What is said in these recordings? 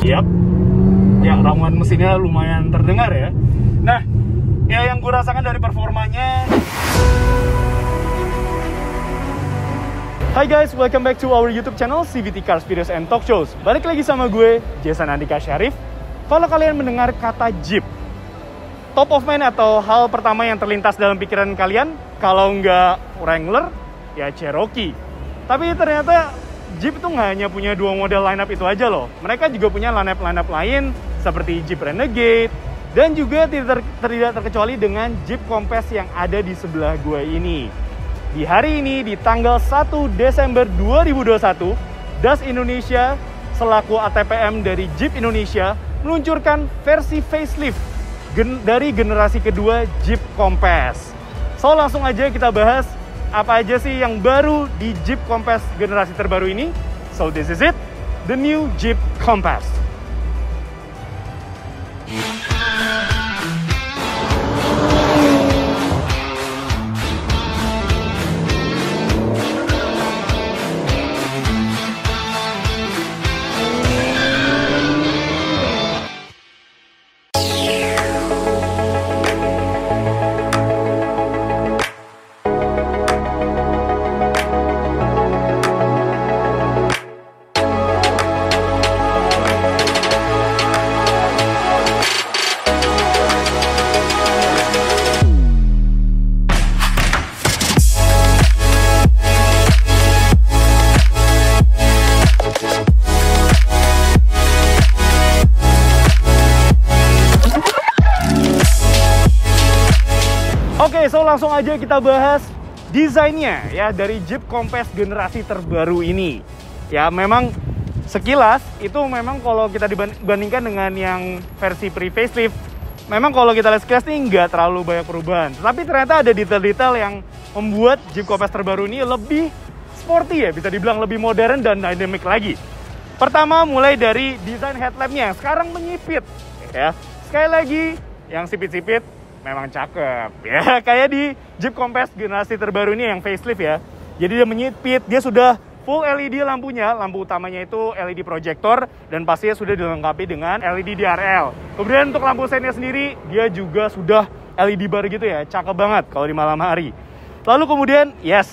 Yap. Ya, ramuan mesinnya lumayan terdengar ya. Nah, ya yang gue rasakan dari performanya. Hai guys, welcome back to our YouTube channel CVT Cars Videos and Talk Shows. Balik lagi sama gue, Jason Andika Syarif. Kalau kalian mendengar kata Jeep, top of mind atau hal pertama yang terlintas dalam pikiran kalian, kalau nggak Wrangler, ya Cherokee. Tapi ternyata Jeep itu nggak hanya punya dua model lineup itu aja loh. Mereka juga punya lineup lain seperti Jeep Renegade dan juga tidak terkecuali dengan Jeep Compass yang ada di sebelah gue ini. Di hari ini, di tanggal 1 Desember 2021, DAS Indonesia selaku ATPM dari Jeep Indonesia meluncurkan versi facelift dari generasi kedua Jeep Compass. So langsung aja kita bahas apa aja sih yang baru di Jeep Compass generasi terbaru ini. So this is it, the new Jeep Compass. Oke, so langsung aja kita bahas desainnya ya dari Jeep Compass generasi terbaru ini. Ya memang sekilas itu memang kalau kita dibandingkan dengan yang versi pre-facelift, memang kalau kita lihat sekilas ini nggak terlalu banyak perubahan. Tapi ternyata ada detail-detail yang membuat Jeep Compass terbaru ini lebih sporty ya, bisa dibilang lebih modern dan dynamic lagi. Pertama mulai dari desain headlampnya yang sekarang menyipit ya. Sekali lagi yang sipit-sipit memang cakep ya, kayak di Jeep Compass generasi terbaru ini yang facelift ya. Jadi dia menyipit, dia sudah full LED lampunya, lampu utamanya itu LED projector dan pastinya sudah dilengkapi dengan LED DRL. Kemudian untuk lampu sennya sendiri dia juga sudah LED bar gitu ya, cakep banget kalau di malam hari. Lalu kemudian yes,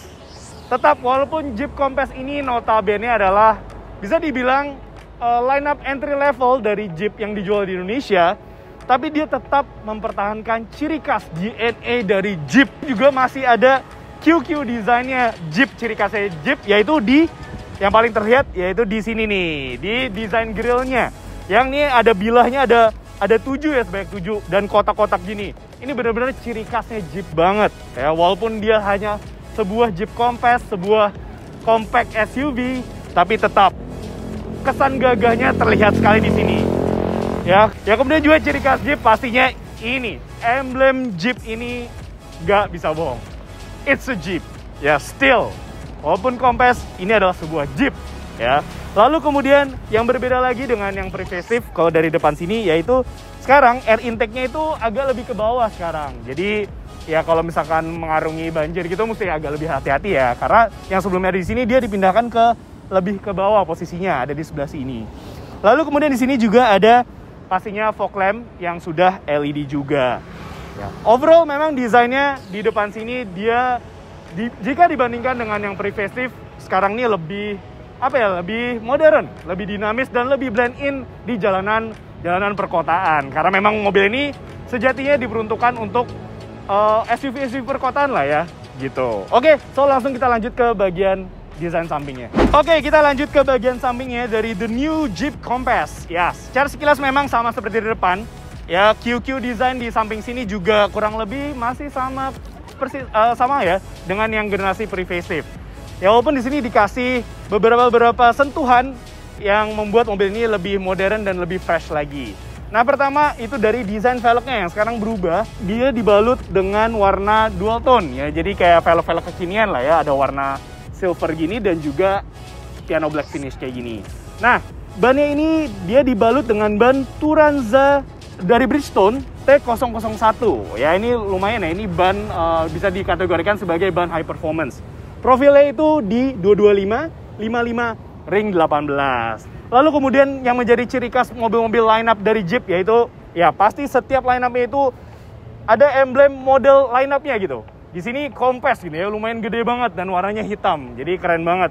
tetap walaupun Jeep Compass ini notabene adalah bisa dibilang lineup entry level dari Jeep yang dijual di Indonesia, tapi dia tetap mempertahankan ciri khas DNA dari Jeep. Juga masih ada QQ desainnya Jeep, ciri khasnya Jeep, yaitu di yang paling terlihat yaitu di sini nih, di desain grillnya. Yang ini ada bilahnya, ada 7 ya, sebanyak 7 dan kotak-kotak gini. Ini benar-benar ciri khasnya Jeep banget ya, walaupun dia hanya sebuah Jeep Compass, sebuah compact SUV, tapi tetap kesan gagahnya terlihat sekali di sini. Ya kemudian juga ciri khas Jeep pastinya ini, emblem Jeep ini nggak bisa bohong. It's a Jeep. Ya still, walaupun Compass, ini adalah sebuah Jeep. Ya. Lalu kemudian yang berbeda lagi dengan yang pre-facelift kalau dari depan sini, yaitu sekarang air intake-nya itu agak lebih ke bawah sekarang. Jadi ya kalau misalkan mengarungi banjir gitu mesti agak lebih hati-hati ya, karena yang sebelumnya di sini dia dipindahkan ke lebih ke bawah posisinya, ada di sebelah sini. Lalu kemudian di sini juga ada pastinya fog lamp yang sudah LED juga. Ya. Overall memang desainnya di depan sini dia jika dibandingkan dengan yang pre-facelift sekarang ini lebih lebih modern, lebih dinamis dan lebih blend in di jalanan perkotaan. Karena memang mobil ini sejatinya diperuntukkan untuk SUV perkotaan lah ya, gitu. Oke, so langsung kita lanjut ke bagian desain sampingnya. Oke, kita lanjut ke bagian sampingnya dari the new Jeep Compass. Ya, secara sekilas memang sama seperti di depan. Ya, QQ design di samping sini juga kurang lebih masih sama ya dengan yang generasi pre-facelift. Ya, walaupun di sini dikasih beberapa sentuhan yang membuat mobil ini lebih modern dan lebih fresh lagi. Nah, pertama itu dari desain velgnya yang sekarang berubah. Dia dibalut dengan warna dual tone ya. Jadi kayak velg-velg kekinian lah ya, ada warna silver gini dan juga piano black finish kayak gini. Nah, bannya ini dia dibalut dengan ban Turanza dari Bridgestone T001. Ya, ini lumayan ya, ini ban bisa dikategorikan sebagai ban high performance. Profilnya itu di 225, 55, ring 18. Lalu kemudian yang menjadi ciri khas mobil-mobil line up dari Jeep yaitu ya pasti setiap line up-nya itu ada emblem model line up-nya gitu. Di sini Compass gitu ya, lumayan gede banget dan warnanya hitam. Jadi keren banget.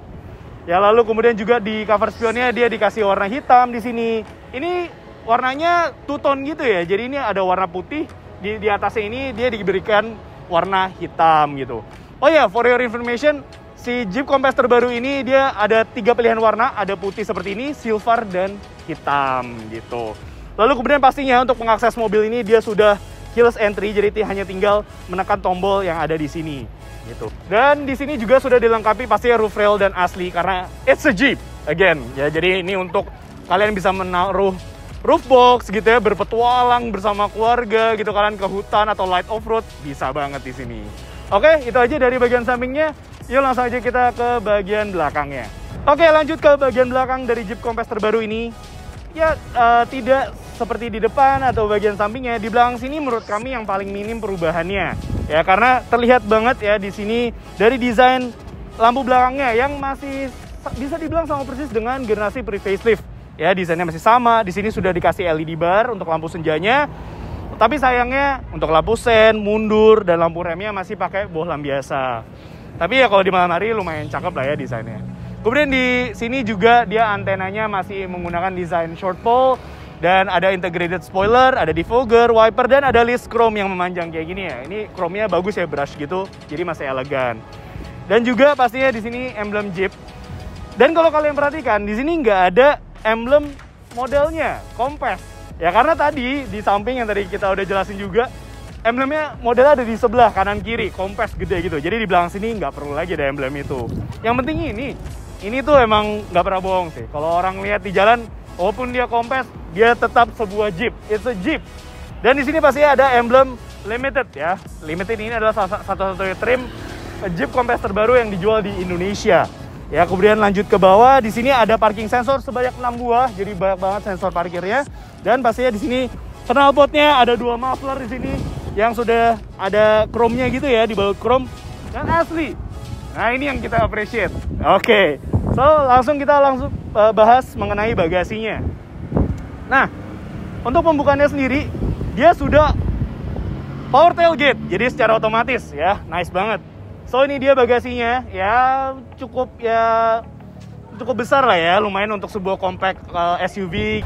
Ya lalu kemudian juga di cover spionnya dia dikasih warna hitam di sini. Ini warnanya two tone gitu ya. Jadi ini ada warna putih, di atasnya ini dia diberikan warna hitam gitu. Oh ya, for your information, si Jeep Compass terbaru ini dia ada 3 pilihan warna, ada putih seperti ini, silver, dan hitam gitu. Lalu kemudian pastinya untuk mengakses mobil ini dia sudah keyless entry, jadi hanya tinggal menekan tombol yang ada di sini gitu. Dan di sini juga sudah dilengkapi pastinya roof rail dan asli karena it's a Jeep again ya. Jadi ini untuk kalian bisa menaruh roof box gitu ya, berpetualang bersama keluarga gitu, kalian ke hutan atau light off road bisa banget di sini. Oke, itu aja dari bagian sampingnya. Yuk langsung aja kita ke bagian belakangnya. Oke, lanjut ke bagian belakang dari Jeep Compass terbaru ini. Ya, tidak seperti di depan atau bagian sampingnya. Di belakang sini menurut kami yang paling minim perubahannya. Ya, karena terlihat banget ya di sini dari desain lampu belakangnya yang masih bisa dibilang sama persis dengan generasi pre-facelift. Ya, desainnya masih sama. Di sini sudah dikasih LED bar untuk lampu senjanya. Tapi sayangnya untuk lampu sen, mundur, dan lampu remnya masih pakai bohlam biasa. Tapi ya kalau di malam hari lumayan cakep lah ya desainnya. Kemudian di sini juga dia antenanya masih menggunakan desain short pole. Dan ada integrated spoiler, ada defogger, wiper, dan ada list chrome yang memanjang kayak gini ya. Ini chrome-nya bagus ya, brush gitu. Jadi masih elegan. Dan juga pastinya di sini emblem Jeep. Dan kalau kalian perhatikan, di sini nggak ada emblem modelnya, Compass. Ya karena tadi di samping yang tadi kita udah jelasin juga, emblemnya modelnya ada di sebelah kanan kiri, Compass gede gitu. Jadi di belakang sini nggak perlu lagi ada emblem itu. Yang penting ini tuh emang nggak pernah bohong sih. Kalau orang lihat di jalan, walaupun dia Compass, dia tetap sebuah Jeep. It's a Jeep. Dan di sini pasti ada emblem limited ya. Limited ini adalah satu-satunya trim Jeep Compass terbaru yang dijual di Indonesia. Ya, kemudian lanjut ke bawah, di sini ada parking sensor sebanyak 6 buah, jadi banyak banget sensor parkirnya. Dan pastinya di sini knalpotnya ada 2 muffler di sini yang sudah ada chrome-nya gitu ya, dibalut chrome dan asli. Nah, ini yang kita appreciate. Oke. So, kita langsung bahas mengenai bagasinya. Nah, untuk pembukaannya sendiri dia sudah power tailgate, jadi secara otomatis ya, nice banget. So ini dia bagasinya, ya cukup besar lah ya, lumayan untuk sebuah compact SUV.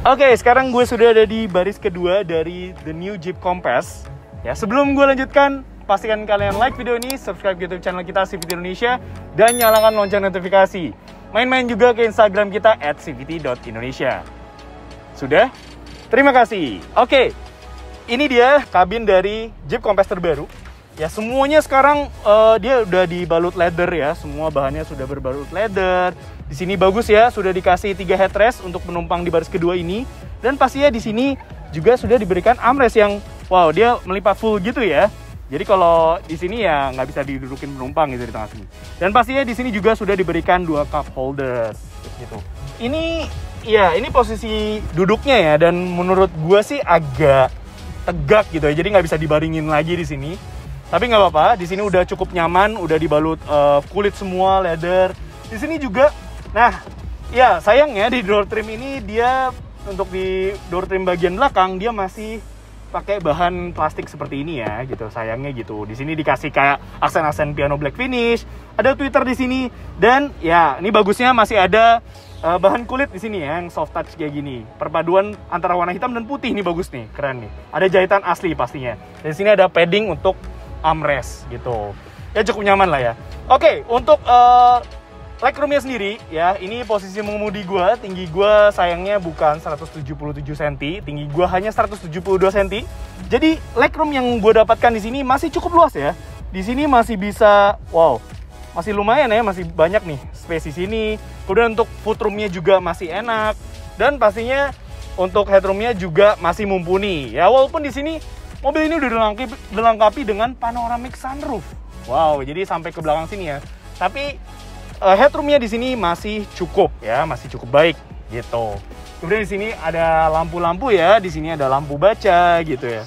Oke, sekarang gue sudah ada di baris kedua dari The New Jeep Compass. Ya, sebelum gue lanjutkan, pastikan kalian like video ini, subscribe YouTube channel kita CVT Indonesia, dan nyalakan lonceng notifikasi. Main-main juga ke Instagram kita @cvt.indonesia. Sudah? Terima kasih. Oke, ini dia kabin dari Jeep Compass terbaru. Ya semuanya sekarang dia udah dibalut leather ya, semua bahannya sudah berbalut leather. Di sini bagus ya, sudah dikasih 3 headrest untuk penumpang di baris kedua ini. Dan pastinya di sini juga sudah diberikan armrest yang wow, dia melipat full gitu ya. Jadi kalau di sini ya nggak bisa didudukin penumpang gitu di tengah sini. Dan pastinya di sini juga sudah diberikan 2 cup holder gitu. Ini posisi duduknya ya, dan menurut gua sih agak tegak gitu ya. Jadi nggak bisa dibaringin lagi di sini. Tapi nggak apa-apa, di sini udah cukup nyaman, udah dibalut kulit semua, leather. Di sini juga, nah, ya sayangnya di door trim ini dia untuk di door trim bagian belakang dia masih pakai bahan plastik seperti ini ya, gitu. Sayangnya gitu. Di sini dikasih kayak aksen-aksen piano black finish, ada tweeter di sini, dan ya ini bagusnya masih ada bahan kulit di sini ya, yang soft touch kayak gini. Perpaduan antara warna hitam dan putih ini bagus nih, keren nih. Ada jahitan asli pastinya. Dan di sini ada padding untuk armrest gitu. Ya cukup nyaman lah ya. Oke, untuk legroomnya sendiri ya, ini posisi mengemudi gue, tinggi gue sayangnya bukan 177 cm, tinggi gue hanya 172 cm. Jadi legroom yang gue dapatkan di sini masih cukup luas ya. Di sini masih bisa, wow, masih lumayan ya, masih banyak nih space di sini. Kemudian untuk footroomnya juga masih enak, dan pastinya untuk headroomnya juga masih mumpuni. Ya walaupun di sini mobil ini udah dilengkapi dengan panoramic sunroof. Wow, jadi sampai ke belakang sini ya. Tapi headroomnya di sini masih cukup ya, masih cukup baik gitu. Kemudian di sini ada lampu-lampu ya, di sini ada lampu baca gitu ya.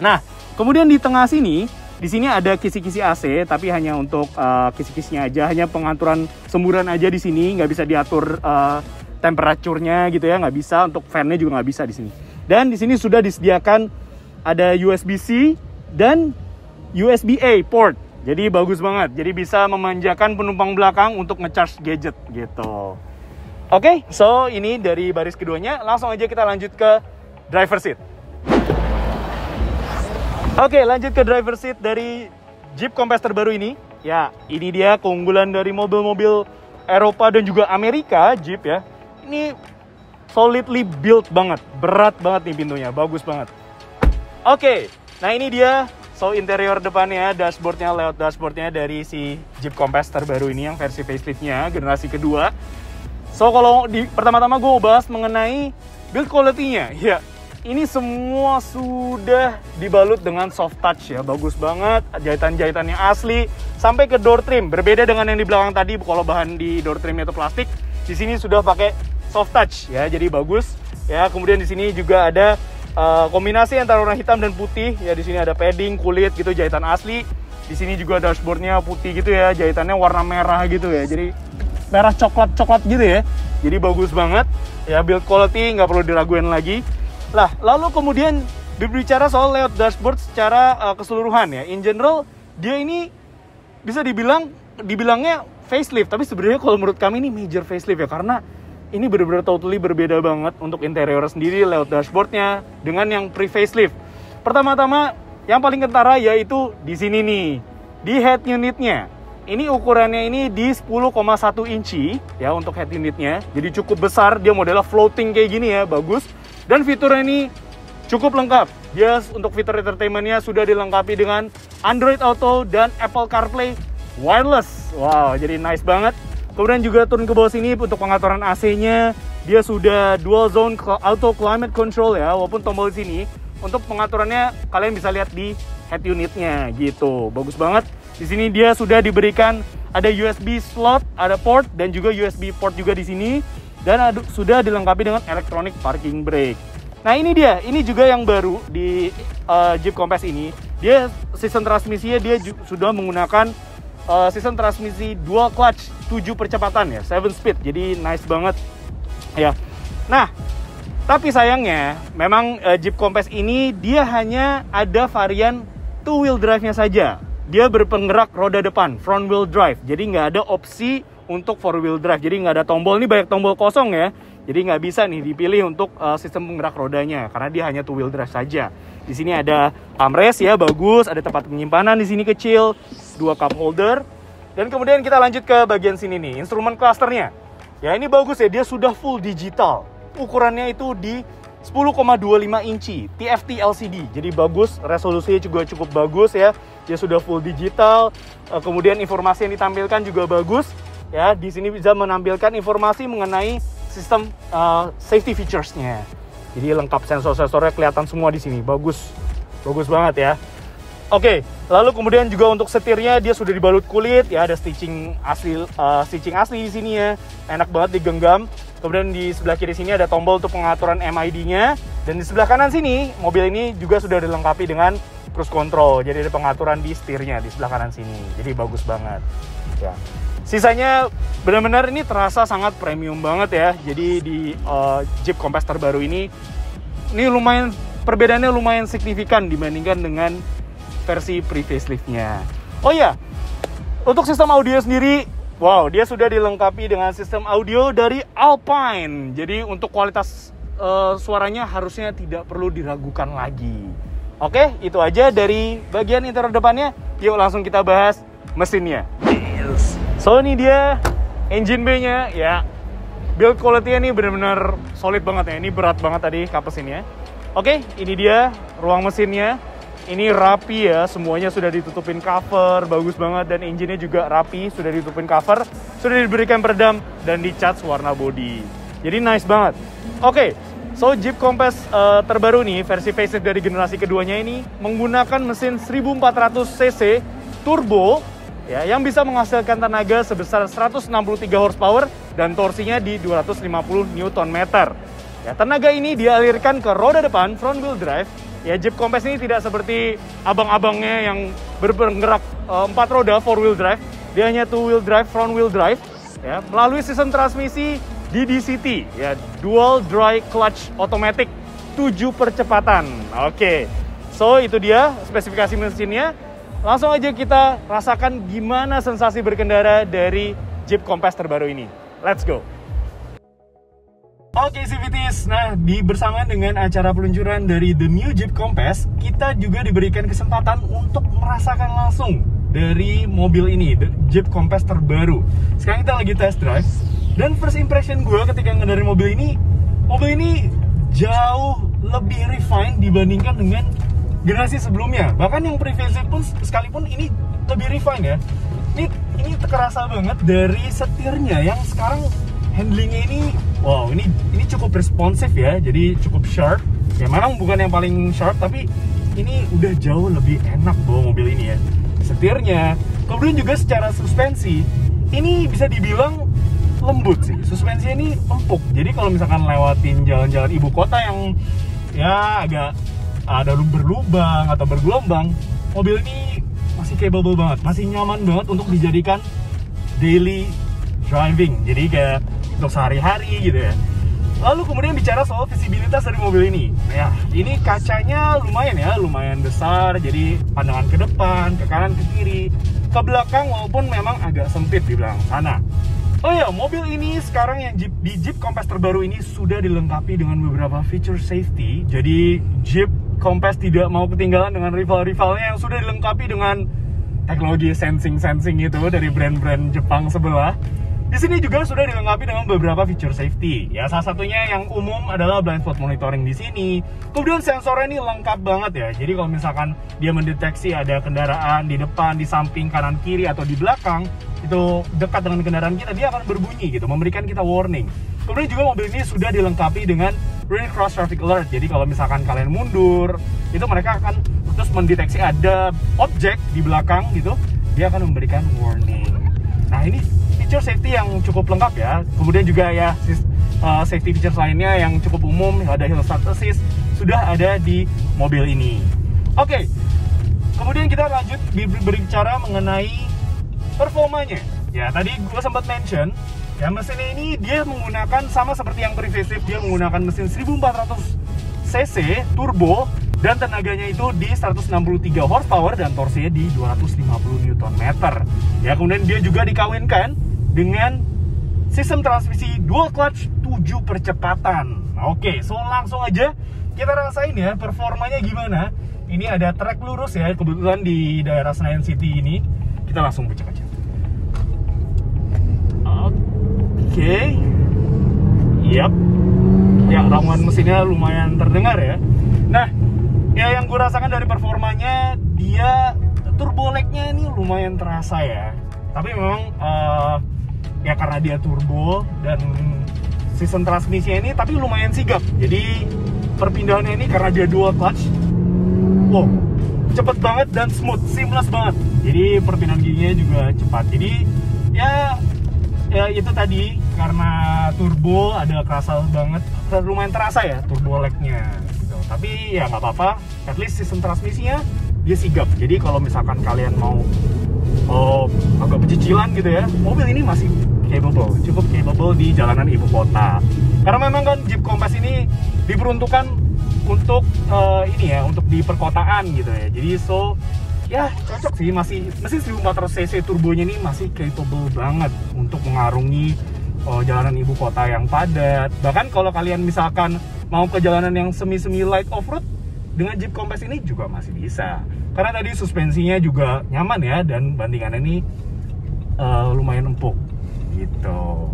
Nah, kemudian di tengah sini, di sini ada kisi-kisi AC, tapi hanya untuk kisi-kisinya aja, hanya pengaturan semburan aja di sini, nggak bisa diatur temperaturnya gitu ya, nggak bisa. Untuk fan-nya juga nggak bisa di sini. Dan di sini sudah disediakan ada USB-C dan USB-A port. Jadi bagus banget. Jadi bisa memanjakan penumpang belakang untuk ngecharge gadget gitu. Oke, so ini dari baris keduanya. Langsung aja kita lanjut ke driver seat. Oke, lanjut ke driver seat dari Jeep Compass terbaru ini. Ya, ini dia keunggulan dari mobil-mobil Eropa dan juga Amerika, Jeep ya. Ini solidly built banget, berat banget nih pintunya, bagus banget. Oke, nah ini dia. So interior depannya, dashboardnya, layout dashboardnya dari si Jeep Compass terbaru ini yang versi faceliftnya generasi kedua. So kalau pertama-tama gue mau bahas mengenai build quality-nya. Ya, ini semua sudah dibalut dengan soft touch ya, bagus banget. Jahitan-jahitannya asli sampai ke door trim. Berbeda dengan yang di belakang tadi, kalau bahan di door trimnya itu plastik, di sini sudah pakai soft touch ya, jadi bagus. Ya, kemudian di sini juga ada kombinasi antara warna hitam dan putih ya. Di sini ada padding kulit gitu, jahitan asli. Di sini juga dashboardnya putih gitu ya, jahitannya warna merah gitu ya. Jadi merah coklat gitu ya. Jadi bagus banget ya, build quality nggak perlu diraguin lagi. Lah, lalu kemudian berbicara soal layout dashboard secara keseluruhan ya. In general, dia ini bisa dibilangnya facelift, tapi sebenarnya kalau menurut kami ini major facelift ya, karena ini benar-benar totally berbeda banget untuk interior sendiri, layout dashboardnya dengan yang pre-facelift. Pertama-tama yang paling kentara yaitu di sini nih, di head unitnya. Ini ukurannya ini di 10,1 inci ya untuk head unitnya. Jadi cukup besar, dia modelnya floating kayak gini ya, bagus. Dan fiturnya ini cukup lengkap. Dia untuk fitur entertainmentnya sudah dilengkapi dengan Android Auto dan Apple CarPlay wireless. Wow, jadi nice banget. Kemudian juga turun ke bawah sini untuk pengaturan AC-nya, dia sudah dual zone auto climate control ya, walaupun tombol di sini untuk pengaturannya kalian bisa lihat di head unitnya gitu. Bagus banget. Di sini dia sudah diberikan ada USB slot, ada port dan juga USB port juga di sini, dan sudah dilengkapi dengan electronic parking brake. Nah, ini dia. Ini juga yang baru di Jeep Compass ini. Dia sistem transmisinya dia sudah menggunakan sistem transmisi dual clutch 7 percepatan ya, 7 speed. Jadi nice banget ya. Nah, tapi sayangnya memang Jeep Compass ini dia hanya ada varian two wheel drive-nya saja. Dia berpenggerak roda depan, front wheel drive. Jadi nggak ada opsi untuk four wheel drive. Jadi nggak ada tombol, ini banyak tombol kosong ya. Jadi nggak bisa nih dipilih untuk sistem penggerak rodanya, karena dia hanya two wheel drive saja. Di sini ada armrest ya, bagus. Ada tempat penyimpanan di sini kecil, 2 cup holder. Dan kemudian kita lanjut ke bagian sini nih, instrumen clusternya. Ya ini bagus ya, dia sudah full digital. Ukurannya itu di 10,25 inci TFT LCD. Jadi bagus, resolusinya juga cukup bagus ya. Dia sudah full digital. Kemudian informasi yang ditampilkan juga bagus ya. Di sini bisa menampilkan informasi mengenai sistem safety features-nya. Jadi lengkap, sensor-sensornya kelihatan semua di sini. Bagus. Bagus banget ya. Oke, lalu kemudian juga untuk setirnya dia sudah dibalut kulit ya, ada stitching asli di sini ya. Enak banget digenggam. Kemudian di sebelah kiri sini ada tombol untuk pengaturan MID-nya, dan di sebelah kanan sini mobil ini juga sudah dilengkapi dengan cruise control. Jadi ada pengaturan di setirnya di sebelah kanan sini. Jadi bagus banget. Ya. Sisanya benar-benar ini terasa sangat premium banget ya. Jadi di Jeep Compass terbaru ini lumayan, perbedaannya lumayan signifikan dibandingkan dengan versi pre-facelift-nya. Oh iya, untuk sistem audio sendiri, wow, dia sudah dilengkapi dengan sistem audio dari Alpine. Jadi untuk kualitas suaranya harusnya tidak perlu diragukan lagi. Oke, itu aja dari bagian interior depannya. Yuk langsung kita bahas mesinnya. So ini dia engine bay-nya ya. Build quality-nya ini benar-benar solid banget ya. Ini berat banget tadi kap mesinnya. Oke, ini dia ruang mesinnya. Ini rapi ya, semuanya sudah ditutupin cover, bagus banget. Dan engine-nya juga rapi, sudah ditutupin cover, sudah diberikan peredam dan dicat warna body. Jadi nice banget. Oke, so Jeep Compass terbaru nih, versi facelift dari generasi keduanya ini menggunakan mesin 1400 cc turbo ya, yang bisa menghasilkan tenaga sebesar 163 horsepower dan torsinya di 250 Nm. Ya, tenaga ini dialirkan ke roda depan front wheel drive. Ya, Jeep Compass ini tidak seperti abang-abangnya yang bergerak 4 roda 4 wheel drive. Dia hanya 2 wheel drive, front wheel drive ya, melalui sistem transmisi DDCT, ya, Dual Dry Clutch Automatic 7 percepatan. Oke, so itu dia spesifikasi mesinnya. Langsung aja kita rasakan gimana sensasi berkendara dari Jeep Compass terbaru ini. Let's go! Oke CVTs, nah bersamaan dengan acara peluncuran dari The New Jeep Compass, kita juga diberikan kesempatan untuk merasakan langsung dari mobil ini, The Jeep Compass terbaru. Sekarang kita lagi test drive, dan first impression gue ketika ngendarin mobil ini jauh lebih refined dibandingkan dengan generasi sebelumnya. Bahkan yang previous pun sekalipun ini lebih refined ya. Ini terasa banget dari setirnya yang sekarang handlingnya ini, wow, ini cukup responsif ya, jadi cukup sharp. Ya memang bukan yang paling sharp, tapi ini udah jauh lebih enak bawa mobil ini ya. Setirnya, kemudian juga secara suspensi, ini bisa dibilang lembut sih. Suspensinya ini empuk. Jadi kalau misalkan lewatin jalan-jalan ibu kota yang ya agak ada berlubang atau bergelombang, mobil ini masih capable banget, masih nyaman banget untuk dijadikan daily driving. Jadi kayak untuk sehari-hari gitu ya. Lalu kemudian bicara soal visibilitas dari mobil ini. Ya, ini kacanya lumayan besar, jadi pandangan ke depan, ke kanan, ke kiri, ke belakang walaupun memang agak sempit di belakang sana. Oh ya, mobil ini sekarang yang di Jeep Compass terbaru ini sudah dilengkapi dengan beberapa feature safety. Jadi Jeep Compass tidak mau ketinggalan dengan rival-rivalnya yang sudah dilengkapi dengan teknologi sensing itu dari brand-brand Jepang sebelah. Di sini juga sudah dilengkapi dengan beberapa feature safety. Ya, salah satunya yang umum adalah blind spot monitoring di sini. Kemudian sensornya ini lengkap banget ya. Jadi kalau misalkan dia mendeteksi ada kendaraan di depan, di samping, kanan, kiri atau di belakang, itu dekat dengan kendaraan kita, dia akan berbunyi gitu, memberikan kita warning. Kemudian juga mobil ini sudah dilengkapi dengan Rear Cross Traffic Alert. Jadi kalau misalkan kalian mundur, itu mereka akan terus mendeteksi ada objek di belakang gitu, dia akan memberikan warning. Nah, ini feature safety yang cukup lengkap ya. Kemudian juga ya safety features lainnya yang cukup umum, ada Hill Start Assist, sudah ada di mobil ini. Oke, kemudian kita lanjut berbicara mengenai performanya. Ya, tadi gue sempat mention ya, mesin ini dia menggunakan sama seperti yang previous, dia menggunakan mesin 1400 cc turbo dan tenaganya itu di 163 horsepower dan torsinya di 250 Nm. Ya, kemudian dia juga dikawinkan dengan sistem transmisi dual clutch 7 percepatan. Oke, so langsung aja kita rasain ya performanya gimana. Ini ada trek lurus ya, kebetulan di daerah Senayan City ini. Kita langsung buka aja. Oke. Yap. Ya, ramuan mesinnya lumayan terdengar ya. Nah, ya yang gue rasakan dari performanya, dia turbo lag-nya ini lumayan terasa ya. Tapi memang ya karena dia turbo dan sistem transmisinya ini tapi lumayan sigap. Jadi perpindahannya ini karena dia dual clutch, wow, cepet banget dan smooth, seamless banget. Jadi perpindahan giginya juga cepat. Jadi ya itu tadi karena turbo ada kerasa banget, lumayan terasa ya turbo lag-nya gitu. Tapi ya nggak apa-apa, at least sistem transmisinya dia sigap. Jadi kalau misalkan kalian mau agak pecicilan gitu ya, mobil ini masih capable, cukup capable di jalanan ibu kota. Karena memang kan Jeep Compass ini diperuntukkan untuk ini ya, untuk di perkotaan gitu ya. Jadi so ya cocok sih, masih mesin 1400 cc turbonya ini masih capable banget untuk mengarungi jalanan ibu kota yang padat. Bahkan kalau kalian misalkan mau ke jalanan yang semi-semi light off-road, dengan Jeep Compass ini juga masih bisa. Karena tadi suspensinya juga nyaman ya, dan bandingannya ini lumayan empuk gitu.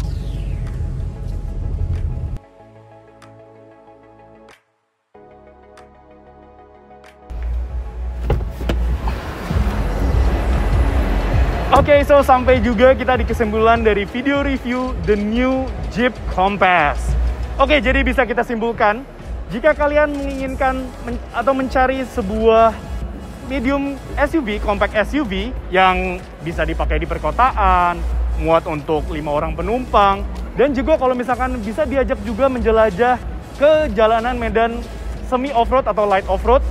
Oke, so sampai juga kita di kesimpulan dari video review The New Jeep Compass. Oke, jadi bisa kita simpulkan, jika kalian menginginkan atau mencari sebuah medium SUV, compact SUV yang bisa dipakai di perkotaan, muat untuk 5 orang penumpang, dan juga kalau misalkan bisa diajak juga menjelajah ke jalanan medan semi off-road atau light off-road,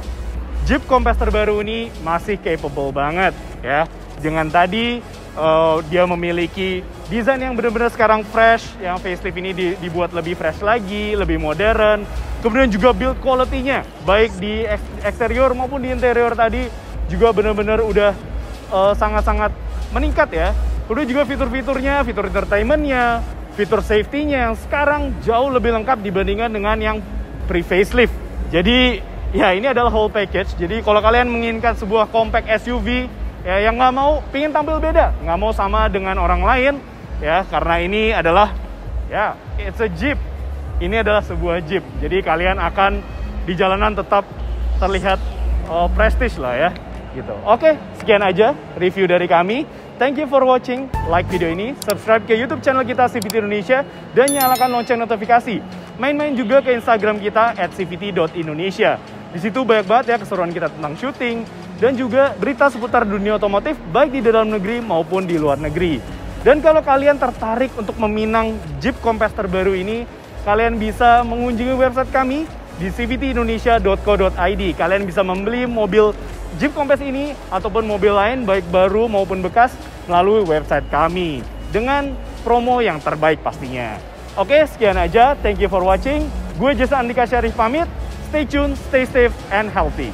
Jeep Compass terbaru ini masih capable banget ya. Dengan tadi Dia memiliki desain yang benar-benar sekarang fresh, yang facelift ini dibuat lebih fresh lagi, lebih modern. Kemudian juga build quality-nya, baik di eksterior maupun di interior tadi, juga benar-benar udah sangat-sangat meningkat ya. Kemudian juga fitur-fiturnya, fitur entertainment-nya, fitur safety-nya yang sekarang jauh lebih lengkap dibandingkan dengan yang pre-facelift. Jadi ya ini adalah whole package. Jadi kalau kalian menginginkan sebuah compact SUV ya, yang nggak mau pingin tampil beda, nggak mau sama dengan orang lain ya, karena ini adalah ya it's a Jeep, ini adalah sebuah Jeep, jadi kalian akan di jalanan tetap terlihat prestige lah ya gitu. Oke, sekian aja review dari kami. Thank you for watching. Like video ini, subscribe ke YouTube channel kita CVT Indonesia, dan nyalakan lonceng notifikasi. Main-main juga ke Instagram kita @cvt.indonesia. Di situ banyak banget ya keseruan kita tentang syuting dan juga berita seputar dunia otomotif baik di dalam negeri maupun di luar negeri. Dan kalau kalian tertarik untuk meminang Jeep Compass terbaru ini, kalian bisa mengunjungi website kami di cvtindonesia.co.id. Kalian bisa membeli mobil Jeep Compass ini ataupun mobil lain baik baru maupun bekas melalui website kami dengan promo yang terbaik pastinya. Oke, sekian aja. Thank you for watching. Gue Jason Andika Syarif pamit. Stay tuned, stay safe, and healthy.